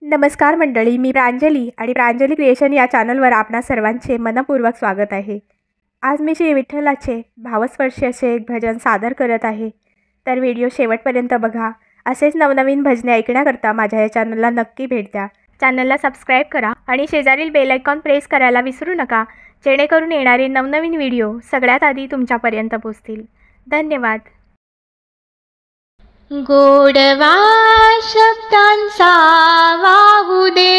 नमस्कार मंडळी, मी प्रांजली आणि प्रांजली क्रिएशन या चॅनलवर आपणा सर्वांचे मनपूर्वक स्वागत आहे। आज मी श्री विठ्ठलाचे भावस्पर्शी असे एक भजन सादर करत आहे, तर व्हिडिओ शेवटपर्यंत बघा। असेच नवनवीन भजने ऐकण्याकरता माझ्या या चॅनलला नक्की भेट द्या। चॅनलला सबस्क्राइब करा आणि शेजारील बेल आयकॉन प्रेस करायला विसरू नका, जेणेकरून येणारे नवनवीन व्हिडिओ सगळ्यात आधी तुमच्यापर्यंत पोहोचतील। धन्यवाद। गोडवा शब्दांचा वाहू दे,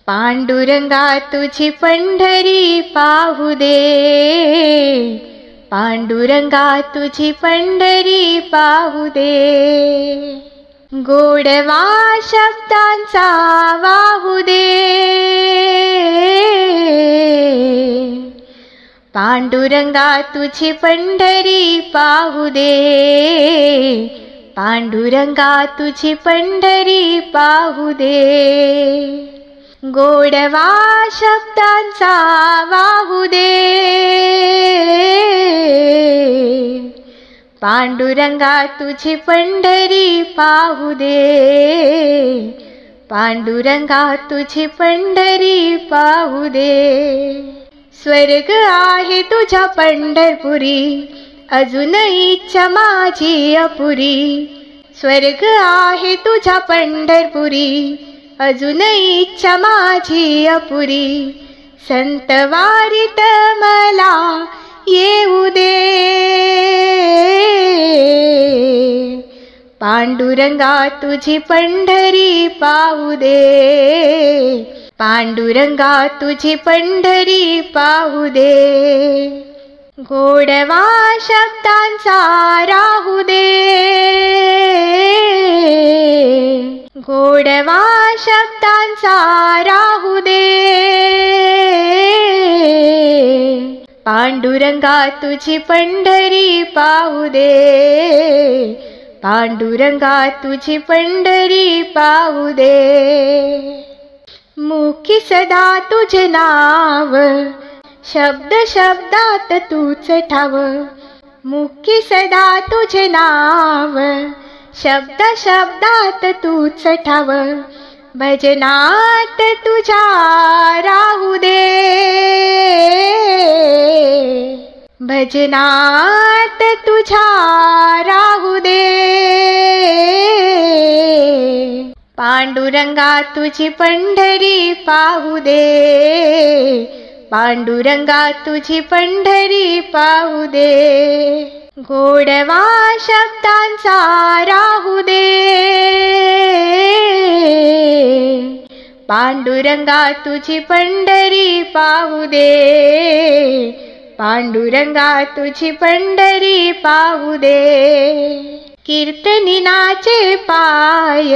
पांडुरंगा तुझी पंढरी पाहू दे, पांडुरंगा तुझी पंढरी पाहू दे। गोडवा शब्दांचा वाहू दे, पांडुरंगा तुझी पंढरी पाहू दे, पांडुरंगा तुझी पंढरी पाहू दे। गोडवा शब्दांचा वाहू दे, पांडुरंगा तुझी पंढरी पाहू दे, पांडुरंगा तुझी पंढरी पाहू दे। स्वर्ग आहे तुझ्या पंढरपुरी, अजून इच्छा माझी अपुरी। स्वर्ग आहे तुझ्या पंढरपुरी, अजून इच्छा माझी अपुरी। संत वारीत मला येऊ दे, पांडुरंगा तुझी पंढरी पाहू दे, पांडुरंगा तुझी पंढरी पाहू दे। गोडवा शब्दांचा राहू दे, गोडवा शब्दांचा राहू दे, पांडुरंगा तुझी पंढरी पाहू दे, पांडुरंगा तुझी पंढरी पाहू दे। मुखी सदा तुझे नाव, शब्द शब्दात तूच ठाव। मुखी सदा तुझे नाव, शब्द शब्दात तूच ठाव। भजनात तुझ्या राहू दे, भजनात तुझ्या राहू दे। पांडुरंगा तुझी पंढरी पाहू दे, पांडुरंगा तुझी पंढरी पाहू दे। गोडवा शब्दांचा राहू दे, पांडुरंगा तुझी पंढरी पाहू दे, पांडुरंगा तुझी पंढरी पाहू दे। कीर्तनीनाचे पाय,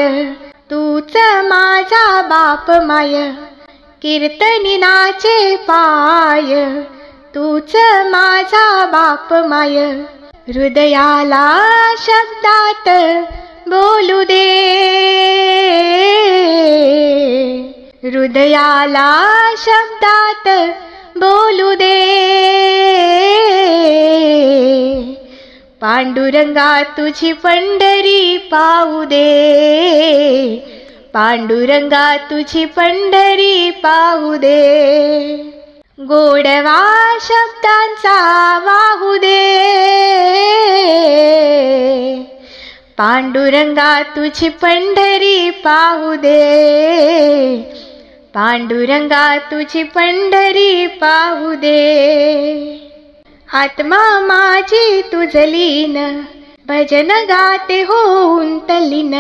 तूच माझा बाप माय। कीर्तनीनाचे पाय, तूच माझा बाप माय। हृदयाला शब्दात बोलू दे, हृदयाला शब्दात बोलू दे। पांडुरंगा तुझी पंढरी पाहू दे, पांडुरंगा तुझी पंढरी पाहू दे। गोडवा शब्दांचा वाहू दे, पांडुरंगा तुझी पंढरी पाहू दे, पांडुरंगा तुझी पंढरी पाहू दे। आत्मा माझी तुझलीन, भजन गाते होऊन तल्लीन।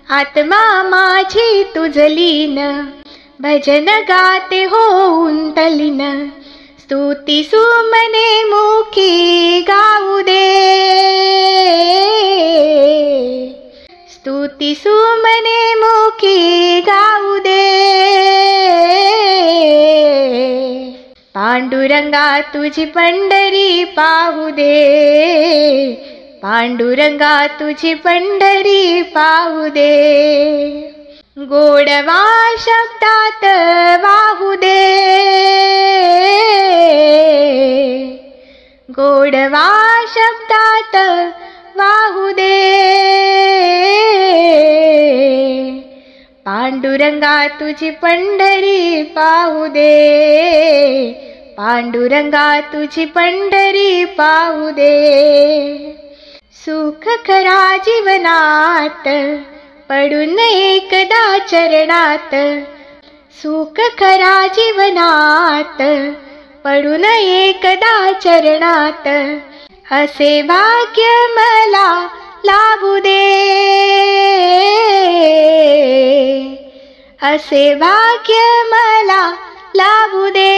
आत्मा माझी तुझलीन, भजन गाते होऊन तल्लीन। स्तुती सुमने मुखी गाऊ दे, स्तुती सुमने मुखी गाऊ दे। पांडुरंगा तुझी पंढरी पाहू दे, पांडुरंगा तुझी पंढरी पाहू दे। गोडवा शब्दात वाहू दे, गोडवा शब्दात वाहू दे। पांडुरंगा तुझी पंढरी पाहू दे, पांडुरंगा तुझी पंढरी पाहू दे. सुख खरा जीवनात पडून एकदा चरणात, सुख खरा जीवनात पडून एकदा चरणात, असे भाग्य मला लाभू दे, असे भाग्य मला लाभू दे.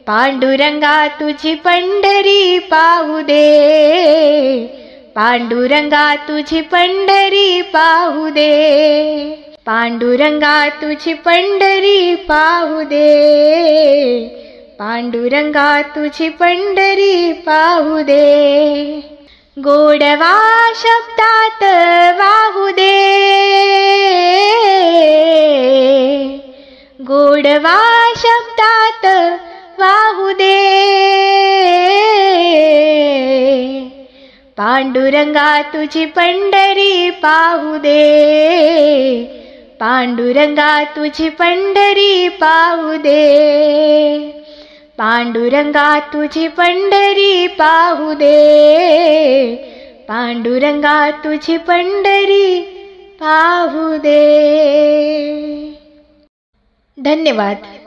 पांडुरंगा तुझी पंढरी पाहू दे, पांडुरंगा तुझी पंढरी पाहू दे, पांडुरंगा तुझी पंढरी पाहू दे, पांडुरंगा तुझी पंढरी पाहू दे. गोडवा शब्दात वाहू दे, गोडवा शब्दात वाहू दे. पांडुरंगा तुझी पंढरी पाहू दे, पांडुरंगा तुझी पंढरी पाहू दे, पांडुरंगा तुझी पंढरी पाहू दे, पांडुरंगा तुझी पंढरी पाहू दे. धन्यवाद.